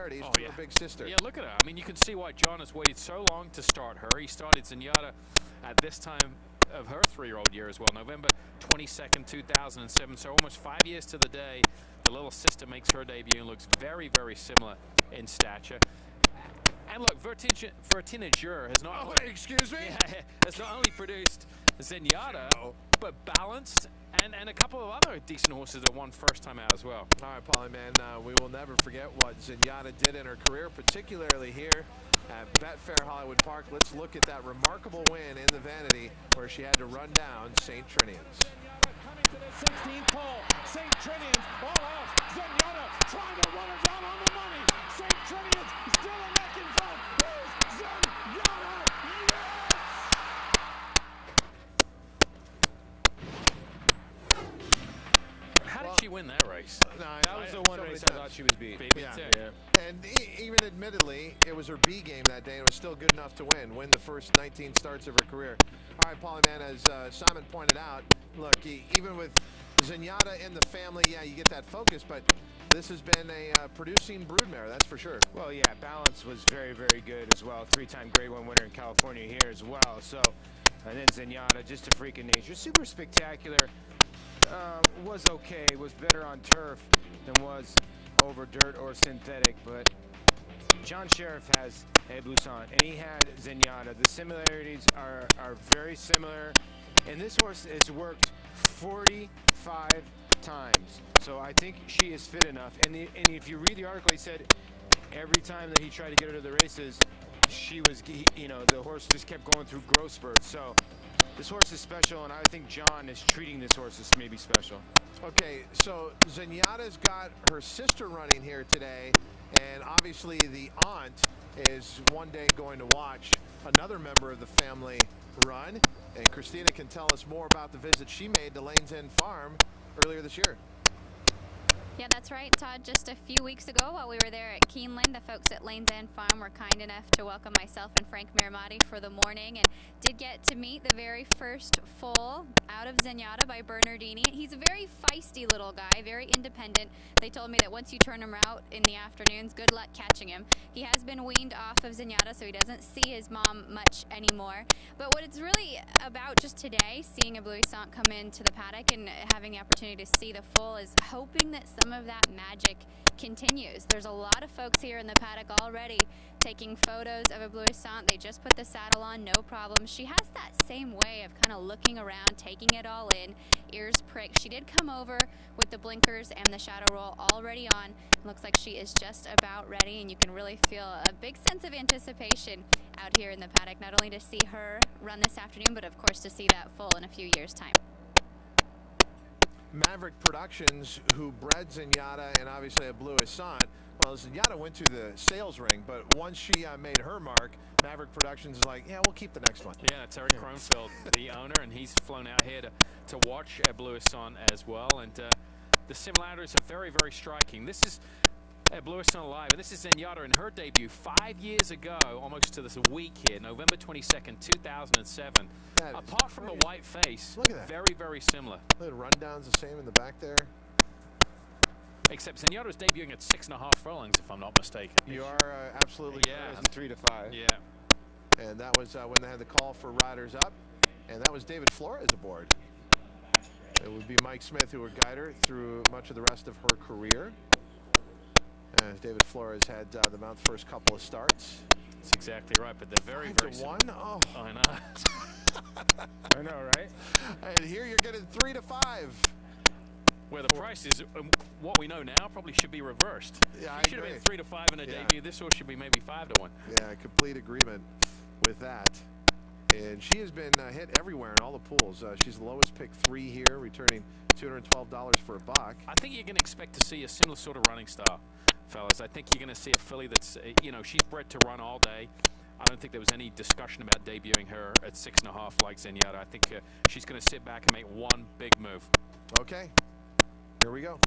similarities to her big sister. Yeah, look at her. I mean, you can see why John has waited so long to start her. He started Zenyatta at this time of her 3-year-old year as well, November 22nd, 2007. So almost 5 years to the day, the little sister makes her debut and looks very, very similar in stature. And look, Vertinager has not. Oh, excuse me. Yeah, has not only produced Zenyatta, but Balanced and a couple of other decent horses that won first time out as well. All right, Polly, man, we will never forget what Zenyatta did in her career, particularly here at Betfair Hollywood Park. Let's look at that remarkable win in the Vanity where she had to run down St. Trinian's. Coming to the 16th pole, St. Trinian's all out. Zenyatta trying to run her down on the money. St. Trinian's still a neck in front. Here's Zenyatta. How did she win that race? That was the one race I thought she was beat. Yeah. And even admittedly, it was her B game that day, and it was still good enough to win the first 19 starts of her career. All right, Paulie, man, as Simon pointed out, look, even with Zenyatta in the family, yeah, you get that focus, but this has been a producing broodmare, that's for sure. Well, yeah, Balance was very, very good as well. 3-time Grade 1 winner in California here as well. So, and then Zenyatta, just a freak of nature. Super spectacular. Was okay, was better on turf than was over dirt or synthetic, but John Sheriff has Eblouissante and he had Zenyatta. The similarities are very similar, and this horse has worked 45 times, so I think she is fit enough. And if you read the article, he said every time that he tried to get her to the races, she was, you know, the horse just kept going through growth spurts. So this horse is special, and I think John is treating this horse as maybe special. Okay, so Zenyatta's got her sister running here today, and obviously the aunt is one day going to watch another member of the family run, and Christina can tell us more about the visit she made to Lane's End Farm earlier this year. Yeah, that's right, Todd. Just a few weeks ago while we were there at Keeneland, the folks at Lane's End Farm were kind enough to welcome myself and Frank Miramati for the morning, and did get to meet the very first foal out of Zenyatta by Bernardini. He's a very feisty little guy, very independent. They told me that once you turn him out in the afternoons, good luck catching him. He has been weaned off of Zenyatta, so he doesn't see his mom much anymore. But what it's really about just today, seeing Eblouissante come into the paddock and having the opportunity to see the foal, is hoping that some of that magic continues. There's a lot of folks here in the paddock already taking photos of Eblouissante. They just put the saddle on, no problem. She has that same way of kind of looking around, taking it all in, ears pricked. She did come over with the blinkers and the shadow roll already on. It looks like she is just about ready, and you can really feel a big sense of anticipation out here in the paddock, not only to see her run this afternoon, but of course to see that foal in a few years' time. Maverick Productions, who bred Zenyatta and obviously Eblouissante, well, Zenyatta went to the sales ring, but once she made her mark, Maverick Productions is like, yeah, we'll keep the next one. Yeah, it's Eric Kronfeld, the owner, and he's flown out here to watch Eblouissante as well, and the similarities are very, very striking. This is Eblouissante alive, and this is Zenyatta in her debut 5 years ago, almost to this week here, November 22nd, 2007. Apart from the white face, look at that. Very, very similar. The rundown's the same in the back there. Except Zenyatta was debuting at 6.5 furlongs, if I'm not mistaken. You are absolutely correct. 3 to 5. Yeah. And that was when they had the call for riders up, and that was David Flores aboard. It would be Mike Smith who would guide her through much of the rest of her career. As David Flores had the mount the first couple of starts. That's exactly right, but they're very, very similar. 5 to 1? Oh. I know. I know, right? And here you're getting 3 to 5. Where the price is, what we know now, probably should be reversed. Yeah, She should have been 3 to 5 in a debut. This horse should be maybe 5 to 1. Yeah, complete agreement with that. And she has been hit everywhere in all the pools. She's the lowest pick 3 here, returning $212 for a buck. I think you're going to expect to see a similar sort of running style, fellas. I think you're going to see a filly that's, you know, she's bred to run all day. I don't think there was any discussion about debuting her at 6.5 like Zenyatta. I think she's going to sit back and make one big move. Okay, here we go.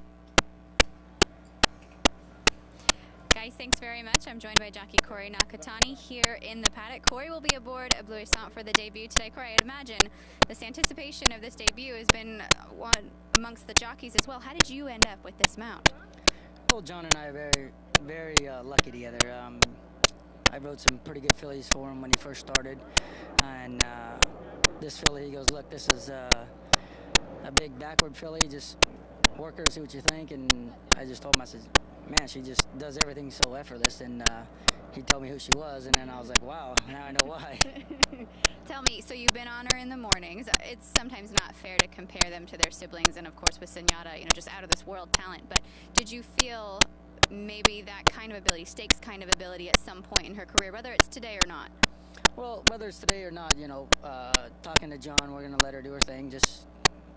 Guys, thanks very much. I'm joined by jockey Corey Nakatani here in the paddock. Corey will be aboard Eblouissante for the debut today. Corey, I'd imagine this anticipation of this debut has been one amongst the jockeys as well. How did you end up with this mount? Well, John and I very very lucky together. I rode some pretty good fillies for him when he first started, and this filly, he goes, look, this is a big backward filly, just work her, see what you think. And I just told him, I said, man, she just does everything so effortless. And he told me who she was, and then I was like, wow, now I know why. Tell me, so you've been on her in the mornings. It's sometimes not fair to compare them to their siblings, and of course with Zenyatta, you know, just out of this world talent. But did you feel maybe that kind of ability, stakes kind of ability at some point in her career, whether it's today or not? Well, whether it's today or not, you know, talking to John, we're going to let her do her thing, just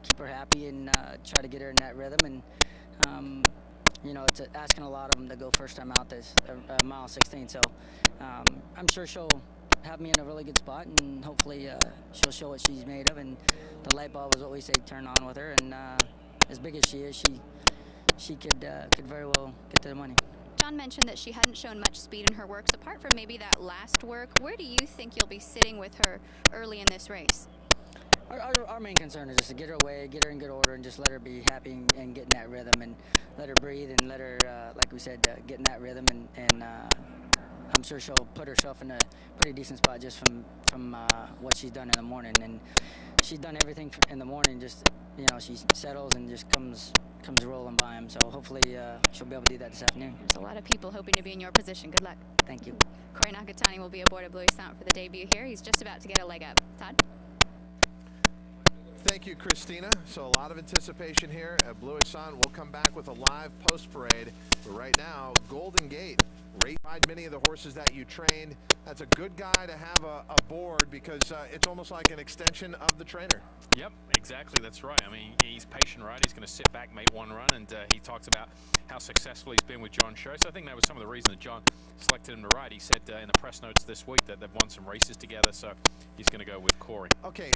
keep her happy and try to get her in that rhythm. And, you know, it's asking a lot of them to go first time out this mile 16. So I'm sure she'll have me in a really good spot, and hopefully she'll show what she's made of. And the light bulb is what we say turn on with her. And as big as she is, she could very well get to the money. John mentioned that she hadn't shown much speed in her works. Apart from maybe that last work, where do you think you'll be sitting with her early in this race? Our main concern is just to get her away, get her in good order, and just let her be happy and get in that rhythm, and let her breathe, and let her, like we said, get in that rhythm. And I'm sure she'll put herself in a pretty decent spot just from what she's done in the morning. And she's done everything in the morning. Just, you know, she settles and just comes rolling by him. So hopefully she'll be able to do that this afternoon. There's a lot of people hoping to be in your position. Good luck. Thank you. Corey Nakatani will be aboard Eblouissante for the debut here. He's just about to get a leg up. Todd? Thank you, Christina. So a lot of anticipation here. Eblouissante will come back with a live post parade. But right now, Golden Gate, ride many of the horses that you trained. That's a good guy to have aboard, because it's almost like an extension of the trainer. Yep, exactly. That's right. I mean, he's patient, right? He's going to sit back, make one run, and he talks about how successful he's been with John Show. So I think that was some of the reason that John selected him to ride. He said in the press notes this week that they've won some races together, so he's going to go with Corey. Okay,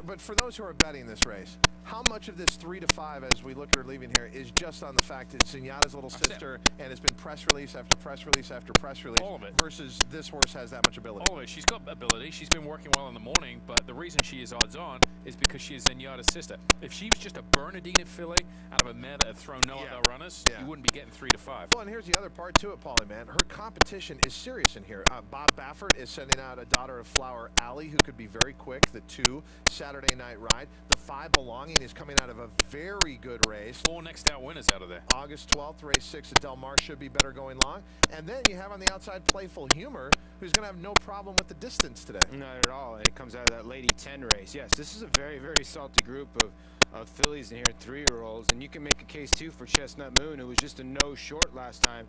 but for those who are betting this race, how much of this 3 to 5, as we look at her leaving here, is just on the fact that Zenyatta's little sister, and it's been press release after press release after press release, all of it, versus this horse has that much ability? All of it. She's got ability. She's been working well in the morning, but the reason she is odds on is because she is Zenyatta's sister. If she was just a Bernardina filly out of a mare that had thrown no other runners, you wouldn't be getting 3 to 5. Well, and here's the other part to it, Paulie, man. Her competition is serious in here. Bob Baffert is sending out a daughter of Flower Alley, who could be very quick. The 2 Saturday night ride. The 5 Belonging is coming out of a very good race. 4 next out winners out of there. August 12th, race 6 at Del Mar should be better going long. And then you have on the outside Playful Humor, who's going to have no problem with the distance today. Not at all. It comes out of that Lady 10 race. Yes, this is a very, very salty group of fillies in here, 3-year-olds. And you can make a case, too, for Chestnut Moon, who was just a no short last time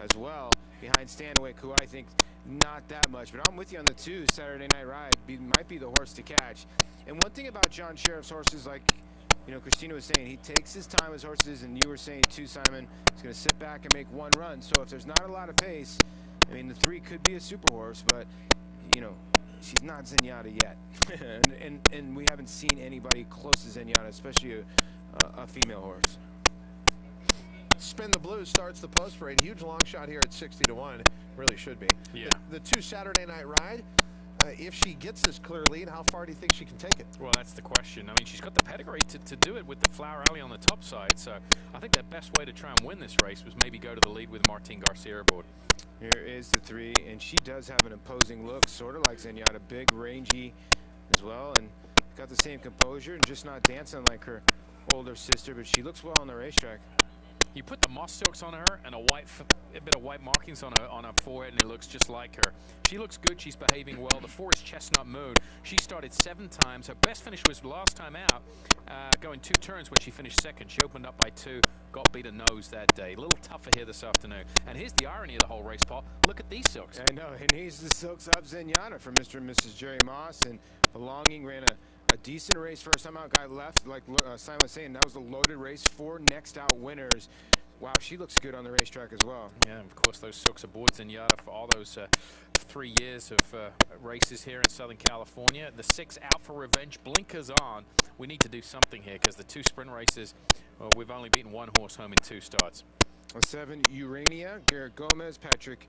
as well, behind Stanwyck, who I think not that much. But I'm with you on the 2 Saturday night ride. Might be the horse to catch. And one thing about John Sheriff's horses, like, you know, Christina was saying, he takes his time with horses, and you were saying too, Simon, he's going to sit back and make one run. So if there's not a lot of pace, I mean, the 3 could be a super horse, but, you know, she's not Zenyatta yet. and we haven't seen anybody close to Zenyatta, especially a female horse. Spin the Blue starts the post parade. Huge long shot here at 60 to 1. Really should be. Yeah. The 2 Saturday night ride. If she gets this clear lead, how far do you think she can take it? Well, that's the question. I mean, she's got the pedigree to do it with the Flower Alley on the top side. So I think the best way to try and win this race was maybe go to the lead with Martin Garcia aboard. Here is the 3, and she does have an imposing look, sort of like Zenyatta, big, rangy as well, and got the same composure and just not dancing like her older sister, but she looks well on the racetrack. You put the moss silks on her and a bit of white markings on her forehead, and it looks just like her. She looks good. She's behaving well. The 4 is Chestnut Moon. She started 7 times. Her best finish was last time out, going 2 turns when she finished second. She opened up by 2, got beat a nose that day. A little tougher here this afternoon. And here's the irony of the whole race, Paul. Look at these silks. I know, and he's the silks up Zenyatta for Mr. and Mrs. Jerry Moss, and Belonging ran a decent race first time out. Guy left, like Simon was saying, that was a loaded race. 4 next out winners. Wow, she looks good on the racetrack as well. Yeah, of course, those silks aboard Zenyatta for all those 3 years of races here in Southern California. The 6 out for revenge, blinkers on. We need to do something here, because the 2 sprint races, well, we've only beaten 1 horse home in 2 starts. 7 Urania, Garrett Gomez, Patrick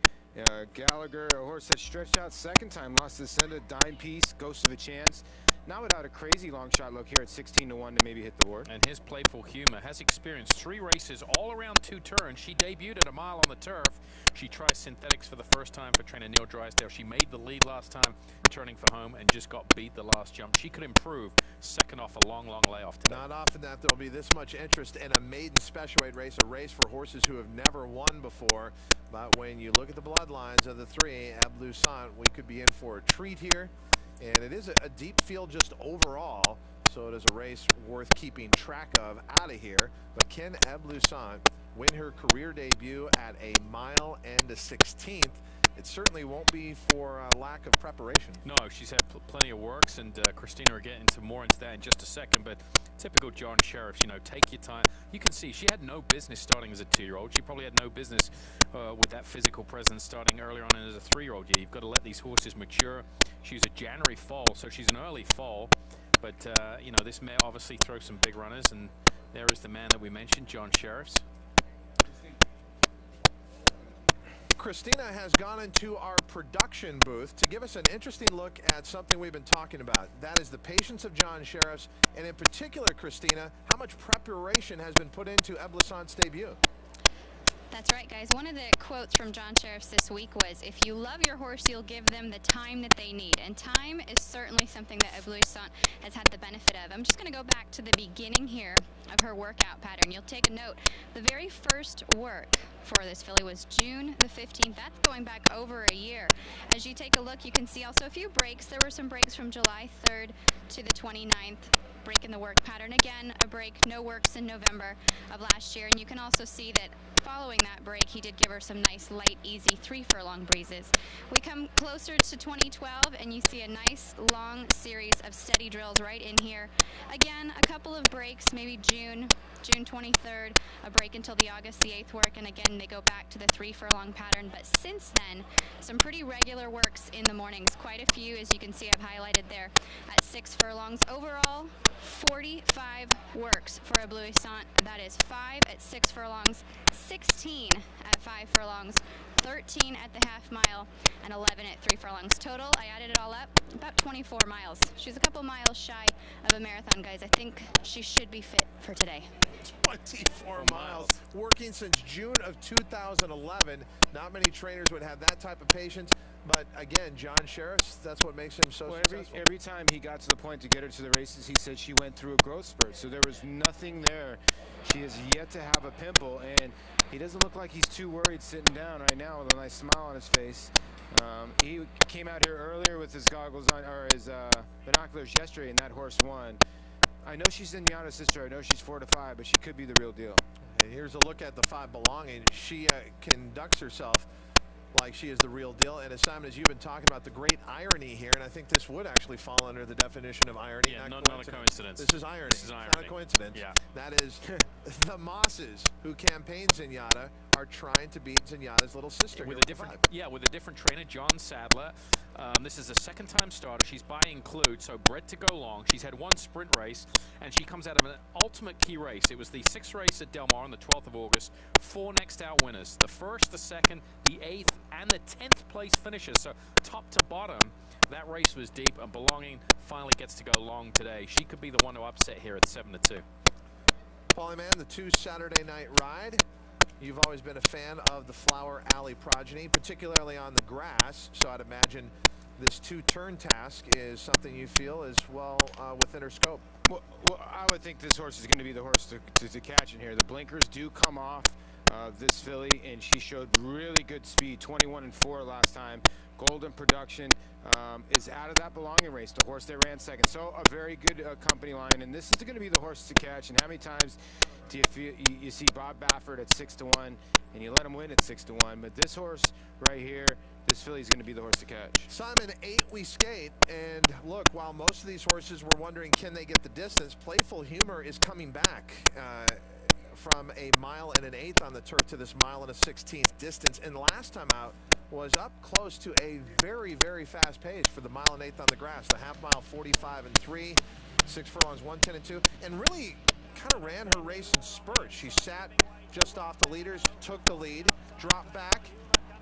Gallagher, a horse that stretched out second time, lost the center, dime piece, ghost of a chance. not without a crazy long shot look here at 16-1 to maybe hit the board. And his playful humor has experienced 3 races all around 2 turns. She debuted at a mile on the turf. She tries synthetics for the first time for trainer Neil Drysdale. She made the lead last time, turning for home, and just got beat the last jump. She could improve second off a long layoff today. Not often that there'll be this much interest in a maiden special weight race, a race for horses who have never won before. But when you look at the bloodlines of the 3, Eblouissante, we could be in for a treat here. And it is a deep field just overall, so it is a race worth keeping track of out of here. But can Eblouissante win her career debut at a mile and a 16th? It certainly won't be for lack of preparation. No, she's had plenty of works, and Christina will get more into that in just a second. But typical John Sheriffs, you know, take your time. You can see she had no business starting as a 2-year-old. She probably had no business with that physical presence starting earlier on as a 3-year-old. You've got to let these horses mature. She's a January foal, so she's an early foal. But, you know, this mare obviously throws some big runners, and there is the man that we mentioned, John Sheriffs. Christina has gone into our production booth to give us an interesting look at something we've been talking about. That is the patience of John Sheriffs, and in particular, Christina, how much preparation has been put into Ebloussante's debut. That's right, guys. One of the quotes from John Sheriffs this week was, if you love your horse, you'll give them the time that they need. And time is certainly something that Eblouissante has had the benefit of. I'm just going to go back to the beginning here of her workout pattern. You'll take a note. The very first work for this filly was June the 15th. That's going back over a year. As you take a look, you can see also a few breaks. There were some breaks from July 3rd to the 29th. Break in the work pattern. Again, a break, no works in November of last year. And you can also see that following that break, he did give her some nice, light, easy 3 furlong breezes. We come closer to 2012, and you see a nice, long series of steady drills right in here. Again, a couple of breaks, maybe June 23rd, a break until the August the 8th work, and again, they go back to the 3 furlong pattern. But since then, some pretty regular works in the mornings. Quite a few, as you can see, I've highlighted there at 6 furlongs. Overall, 45 works for Eblouissante. That is 5 at 6 furlongs, 16 at 5 furlongs, 13 at the half mile, and 11 at 3 furlongs. Total, I added it all up, about 24 miles. She's a couple miles shy of a marathon, guys. I think she should be fit for today. 24 miles. Working since June of 2011. Not many trainers would have that type of patience. But again, John Sheriffs, that's what makes him so successful. Every time he got to the point to get her to the races, he said she went through a growth spurt. So there was nothing there. She has yet to have a pimple, and he doesn't look like he's too worried sitting down right now with a nice smile on his face. He came out here earlier with his goggles on, or his binoculars yesterday, and that horse won. I know she's Zenyatta's sister. I know she's 4 to 5, but she could be the real deal. And here's a look at the 5 belonging. She conducts herself like she is the real deal. And as Simon, as you've been talking about, the great irony here, and I think this would actually fall under the definition of irony. Yeah, not a coincidence. This is irony. This is irony. Not a coincidence. Yeah. That is the Mosses who campaigned Zenyatta are trying to beat Zenyatta's little sister with here a different, with a different trainer, John Sadler. This is a second-time starter. She's by Include, so bred to go long. She's had 1 sprint race, and she comes out of an ultimate key race. It was the 6th race at Del Mar on the 12th of August. 4 next out winners: the 1st, the 2nd, the 8th, and the 10th place finishers. So top to bottom, that race was deep, and Belonging finally gets to go long today. She could be the one to upset here at 7 to 2. Paulie Mann, the 2 Saturday night ride. You've always been a fan of the Flower Alley progeny, particularly on the grass, so I'd imagine this 2-turn task is something you feel is well within her scope. Well, I would think this horse is going to be the horse to catch in here. The blinkers do come off this filly, and she showed really good speed, 21 and 4 last time. Golden Production is out of that Belonging race, the horse that ran second. So a very good company line, and this is going to be the horse to catch. And how many times do you feel you see Bob Baffert at 6 to 1, and you let him win at 6 to 1? But this horse right here, this filly is going to be the horse to catch. Simon, 8 we skate, and look, while most of these horses were wondering can they get the distance, Playful Humor is coming back from a mile and an 1/8 on the turf to this mile and a 16th distance, and last time out was up close to a very, very fast pace for the mile and 1/8 on the grass. The half mile 45 and 3, 6 furlongs 1:10 and 2, and really kind of ran her race in spurts. She sat just off the leaders, took the lead, dropped back,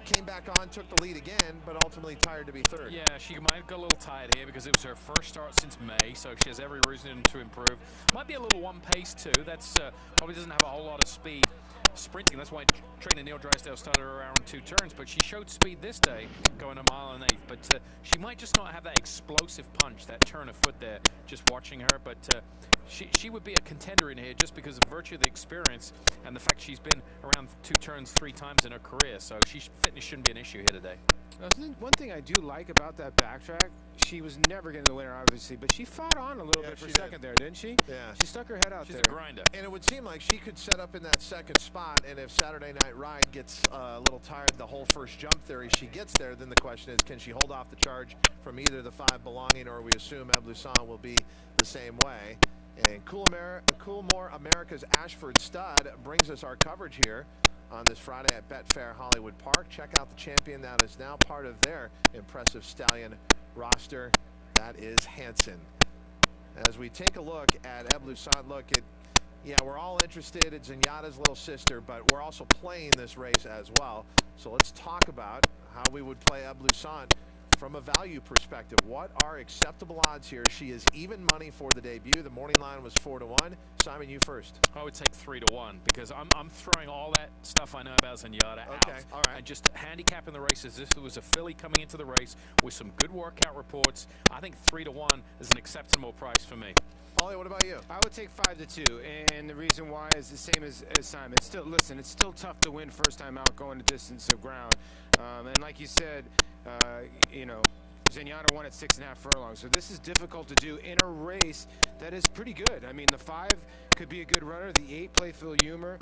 came back on, took the lead again, but ultimately tired to be third. Yeah, she might have got a little tired here because it was her first start since May, so she has every reason to improve. Might be a little one pace too. That's probably doesn't have a whole lot of speed sprinting. That's why trainer Neil Drysdale started her around 2 turns, but she showed speed this day going 1 1/8. But she might just not have that explosive punch, that turn of foot there, just watching her. But she would be a contender in here just because of virtue of the experience and the fact she's been around 2 turns 3 times in her career. So fitness shouldn't be an issue here today. One thing I do like about that backtrack, she was never getting the winner, obviously, but she fought on a little bit for second there, didn't she? Yeah. She stuck her head out She's there. a grinder. And it would seem like she could set up in that second spot, and if Saturday Night Ride gets a little tired the whole first jump theory, she gets there, then the question is, can she hold off the charge from either the 5 belonging, or we assume Eblouissante will be the same way. And Coolmore America's Ashford Stud brings us our coverage here on this Friday at Betfair Hollywood Park. Check out the champion that is now part of their impressive stallion roster. That is Hansen. As we take a look at Eblouissante, yeah, we're all interested in Zenyatta's little sister, but we're also playing this race as well. So let's talk about how we would play Eblouissante from a value perspective. What are acceptable odds here? She is even money for the debut. The morning line was 4 to 1. Simon, you first. I would take 3 to 1 because I'm throwing all that stuff I know about Zenyatta out. All right. And just handicapping the race as this was a filly coming into the race with some good workout reports. I think 3 to 1 is an acceptable price for me. Paulie, what about you? I would take 5 to 2, and the reason why is the same as Simon. It's still tough to win first time out going the distance of ground. And like you said, Zenyatta won at 6.5 furlongs. So this is difficult to do in a race that is pretty good. I mean, the 5 could be a good runner. The 8, Playful Humor,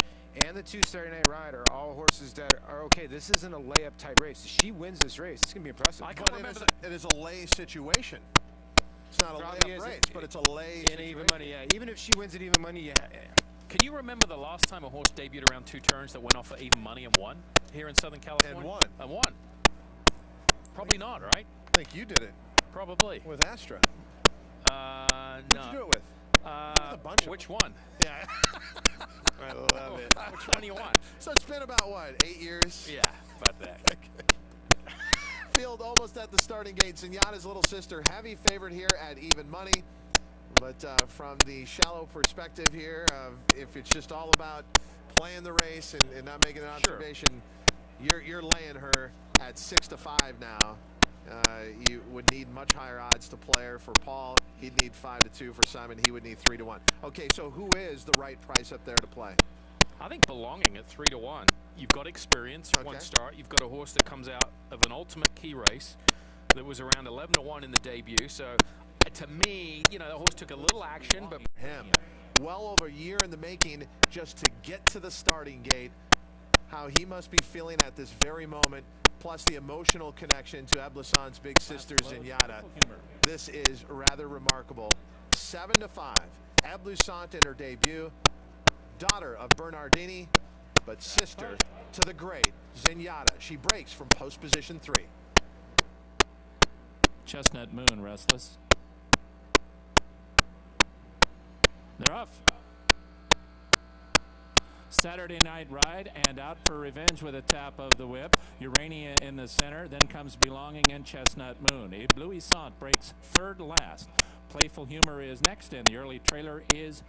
and the 2, Saturday Night Ride are all horses that are okay. This isn't a layup type race. If she wins this race, it's going to be impressive. I can't remember It is a lay situation. It's not a layup race, but it's a lay in situation. even money. Yeah, even if she wins at even money, yeah. Can you remember the last time a horse debuted around 2 turns that went off at even money and won here in Southern California? And won. And won. Probably not, right? I think you did it Probably. with Astra. No. Who'd you do it with? A bunch of Which one? Yeah. I love it. Which one do you want? So it's been about, what, 8 years? Yeah, about that. Field almost at the starting gate. Zenyatta's little sister, heavy favorite here at even money. But from the shallow perspective here, if it's just all about playing the race and not making an observation, you're laying her at 6 to 5 now. You would need much higher odds to play her. For Paul, he'd need 5 to 2. For Simon, he would need 3 to 1. Okay, so who is the right price up there to play? I think belonging at 3 to 1. You've got experience, one start. You've got a horse that comes out of an ultimate key race that was around 11 to 1 in the debut. So to me, the horse took a little action, but Him. Well over a year in the making just to get to the starting gate. How he must be feeling at this very moment, plus the emotional connection to Ebloussante's big sister Zenyatta. This is rather remarkable. 7 to 5. Eblouissante in her debut. Daughter of Bernardini, but sister to the great Zenyatta. She breaks from post position 3. Chestnut Moon restless. They're off. Saturday Night Ride and Out for Revenge with a tap of the whip. Urania in the center. Then comes Belonging and Chestnut Moon. Eblouissante breaks third last. Playful Humor is next, and the early trailer is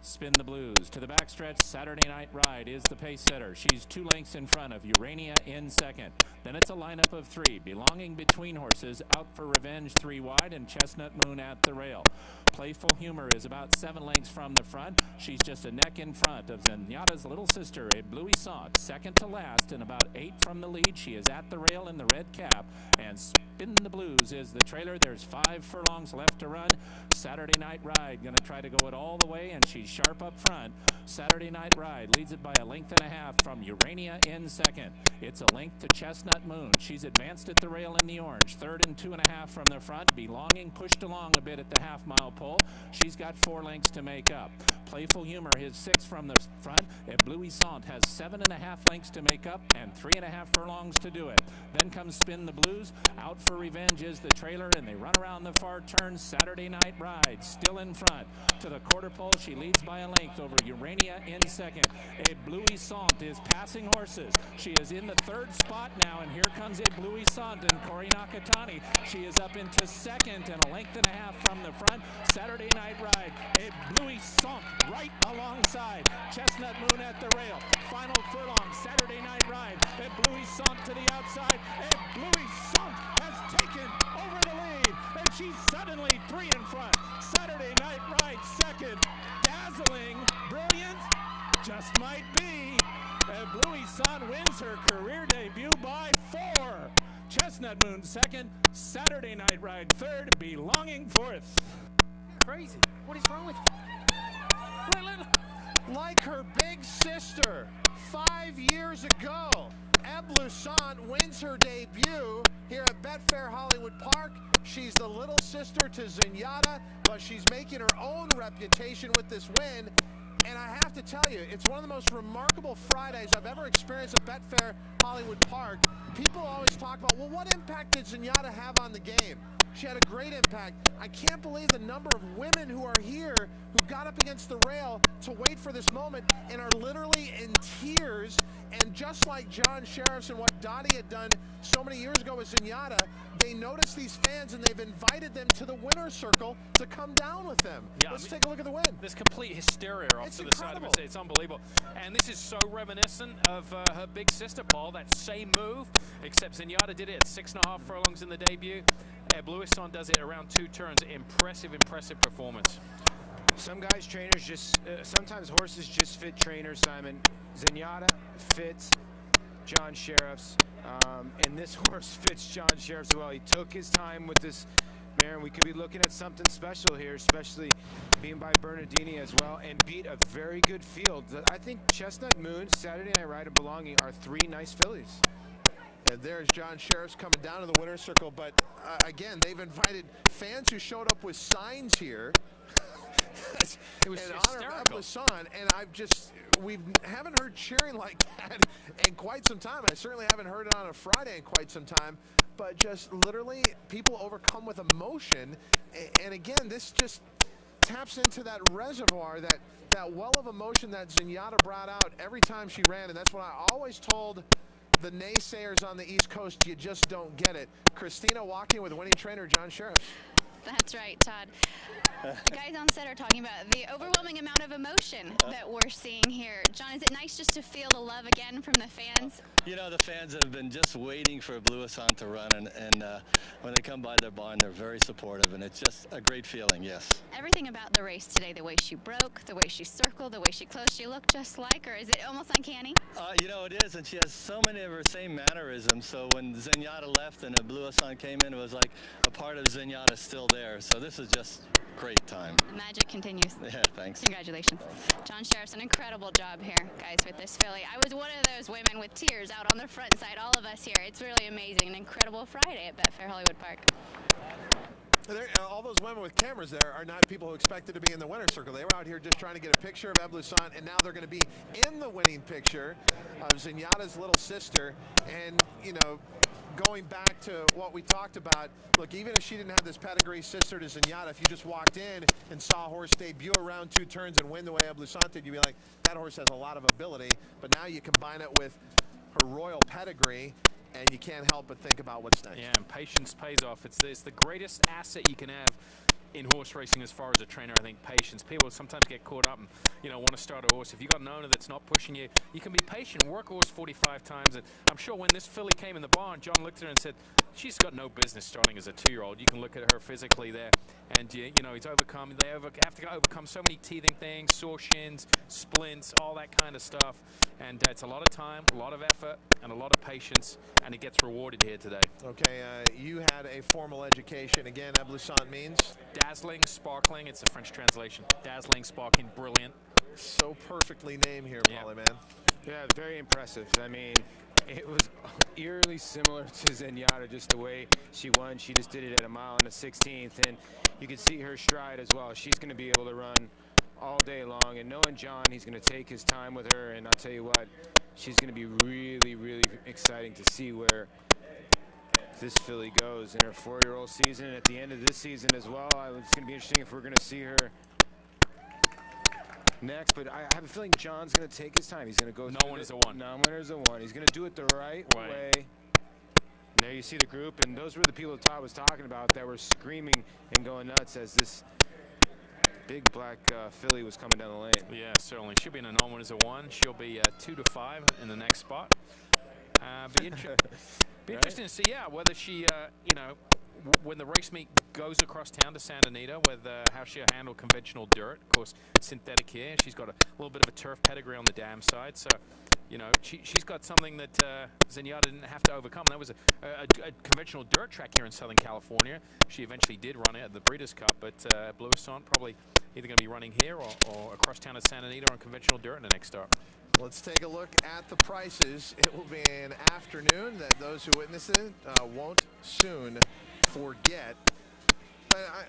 Spin the Blues. To the backstretch, Saturday Night Ride is the pace setter. She's 2 lengths in front of Urania in second. Then it's a lineup of 3. Belonging between horses, Out for Revenge 3 wide, and Chestnut Moon at the rail. Playful Humor is about 7 lengths from the front. She's just a neck in front of Zenyatta's little sister, Eblouissante, second to last, and about 8 from the lead. She is at the rail in the red cap, and Spin the Blues is the trailer. There's 5 furlongs left to run. Saturday Night Ride going to try to go it all the way, and she's sharp up front. Saturday Night Ride leads it by a length and a half from Urania in second. It's a length to Chestnut Moon. She's advanced at the rail in the orange. 3rd and 2.5 from the front. Belonging pushed along a bit at the half-mile pole. She's got 4 lengths to make up. Playful Humor, his 6th from the front. Eblouissante has 7.5 lengths to make up and 3.5 furlongs to do it. Then comes Spin the Blues. Out for Revenge is the trailer, and they run around the far turn. Saturday Night Ride still in front. To the quarter pole, she leads by a length over Urania in 2nd. Eblouissante is passing horses. She is in the 3rd spot now, and here comes Eblouissante and Corey Nakatani. She is up into 2nd and a length and a half from the front. Saturday Night Ride. Eblouissante right alongside. Chestnut Moon at the rail. Final furlong. Saturday Night Ride. Eblouissante to the outside. Eblouissante has taken over the lead, and she's suddenly 3 in front. Saturday Night Ride 2nd. Dazzling Brilliant just might be. Eblouissante wins her career debut by 4. Chestnut Moon 2nd. Saturday Night Ride 3rd. Belonging 4th. Crazy. What is wrong with you? Like her big sister 5 years ago, Eblouissante wins her debut here at Betfair Hollywood Park. She's the little sister to Zenyatta, but she's making her own reputation with this win. And I have to tell you, it's one of the most remarkable Fridays I've ever experienced at Betfair Hollywood Park. People always talk about, well, what impact did Zenyatta have on the game? She had a great impact. I can't believe the number of women who are here who got up against the rail to wait for this moment and are literally in tears. And just like John Sheriffs and what Dottie had done so many years ago with Zenyatta, they noticed these fans and they've invited them to the winner's circle to come down with them. Yeah, Let's take a look at the win. There's complete hysteria off It's to the incredible. side of it. It's unbelievable. And this is so reminiscent of her big sister, Paul. That same move, except Zenyatta did it at 6.5 furlongs in the debut. Eblouissante does it around 2 turns. Impressive, impressive performance. Some guys, trainers, just sometimes horses just fit trainers, Simon. Zenyatta fits John Sheriffs, and this horse fits John Sheriffs as well. He took his time with this mare, and we could be looking at something special here, especially being by Bernardini as well, and beat a very good field. I think Chestnut Moon, Saturday Night Ride, and Belonging are 3 nice fillies. And there's John Sheriffs coming down to the winner's circle, but again, they've invited fans who showed up with signs here. It was in honor hysterical. of Eblouissante, and we haven't heard cheering like that in quite some time. I certainly haven't heard it on a Friday in quite some time, but just literally people overcome with emotion. And again, this just taps into that reservoir, that well of emotion that Zenyatta brought out every time she ran, and that's what I always told the naysayers on the East Coast. You just don't get it. Christina walking with winning trainer John Sheriffs. That's right, Todd. The guys on set are talking about the overwhelming amount of emotion that we're seeing here. John, is it nice just to feel the love again from the fans? You know, the fans have been just waiting for Eblouissante to run, and when they come by their barn, they're very supportive, and it's just a great feeling, yes. Everything about the race today, the way she broke, the way she circled, the way she closed, she looked just like her. Is it almost uncanny? You know, it is, and she has so many of her same mannerisms, so when Zenyatta left and Eblouissante came in, it was like a part of Zenyatta still there, so this is just great time. The magic continues. Yeah, thanks. Congratulations. John Sheriffs, an incredible job here, guys, with this filly. I was one of those women with tears out on the front side, all of us here. It's really amazing. An incredible Friday at Betfair Hollywood Park. All those women with cameras there are not people who expected to be in the winner's circle. They were out here just trying to get a picture of Eblouissante, and now they're going to be in the winning picture of Zenyatta's little sister. And, you know, going back to what we talked about, look, even if she didn't have this pedigree sister to Zenyatta, if you just walked in and saw a horse debut around 2 turns and win the way Eblouissante did, you'd be like, that horse has a lot of ability. But now you combine it with her royal pedigree, and you can't help but think about what's next. Yeah, and patience pays off. It's the greatest asset you can have in horse racing as far as a trainer. I think patience. People sometimes get caught up and, you know, want to start a horse. If you've got an owner that's not pushing you, you can be patient, work a horse 45 times. And I'm sure when this filly came in the barn, John looked at her and said, she's got no business starting as a 2-year-old. You can look at her physically there, and you know, he's overcome. They have to overcome so many teething things, sore shins, splints, all that kind of stuff. And it's a lot of time, a lot of effort, and a lot of patience, and it gets rewarded here today. Okay, you had a formal education. Again, Eblouissante means? Dazzling, sparkling. It's a French translation. Dazzling, sparkling, brilliant. So perfectly named here, Yeah. Polly, man. Yeah, very impressive. I mean, it was eerily similar to Zenyatta, just the way she won. She just did it at 1 mile and a 16th, and you could see her stride as well. She's going to be able to run all day long. And knowing John, he's going to take his time with her. And I'll tell you what, she's going to be really, really exciting to see where this filly goes in her 4-year-old season. And at the end of this season as well, it's going to be interesting if we're going to see her next. But I have a feeling John's going to take his time. He's going to go. Non-winner's a one. Non-winner's a one. He's going to do it the right way. There you see the group, and those were the people Todd was talking about that were screaming and going nuts as this big black filly was coming down the lane. Yeah, certainly. She'll be in a non-winners of one. She'll be 2 to 5 in the next spot. Be interesting to see, whether she, you know, when the race meet goes across town to Santa Anita, with how she'll handle conventional dirt. Of course, synthetic here. She's got a little bit of a turf pedigree on the dam side, so you know she's got something that Zenyatta didn't have to overcome. That was a conventional dirt track here in Southern California. She eventually did run it at the Breeders' Cup, but Eblouissante probably either going to be running here or across town at Santa Anita on conventional dirt in the next start. Let's take a look at the prices. It will be an afternoon that those who witness it won't soon forget.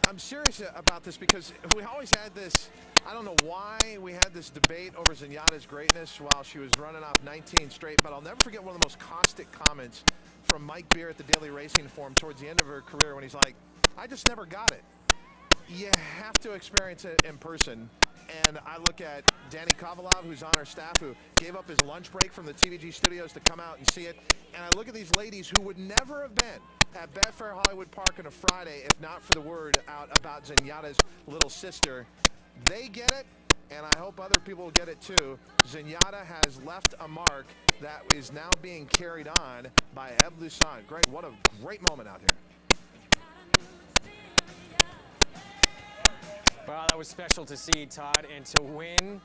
I'm serious about this because we always had this, I don't know why we had this debate over Zenyatta's greatness while she was running off 19 straight, but I'll never forget one of the most caustic comments from Mike Beer at the Daily Racing Forum towards the end of her career when he's like, I just never got it. You have to experience it in person. And I look at Danny Kovalov, who's on our staff, who gave up his lunch break from the TVG studios to come out and see it. And I look at these ladies who would never have been at Betfair Hollywood Park on a Friday if not for the word out about Zenyatta's little sister. They get it, and I hope other people get it too. Zenyatta has left a mark that is now being carried on by Eblouissante. Greg, what a great moment out here. Well, that was special to see, Todd, and to win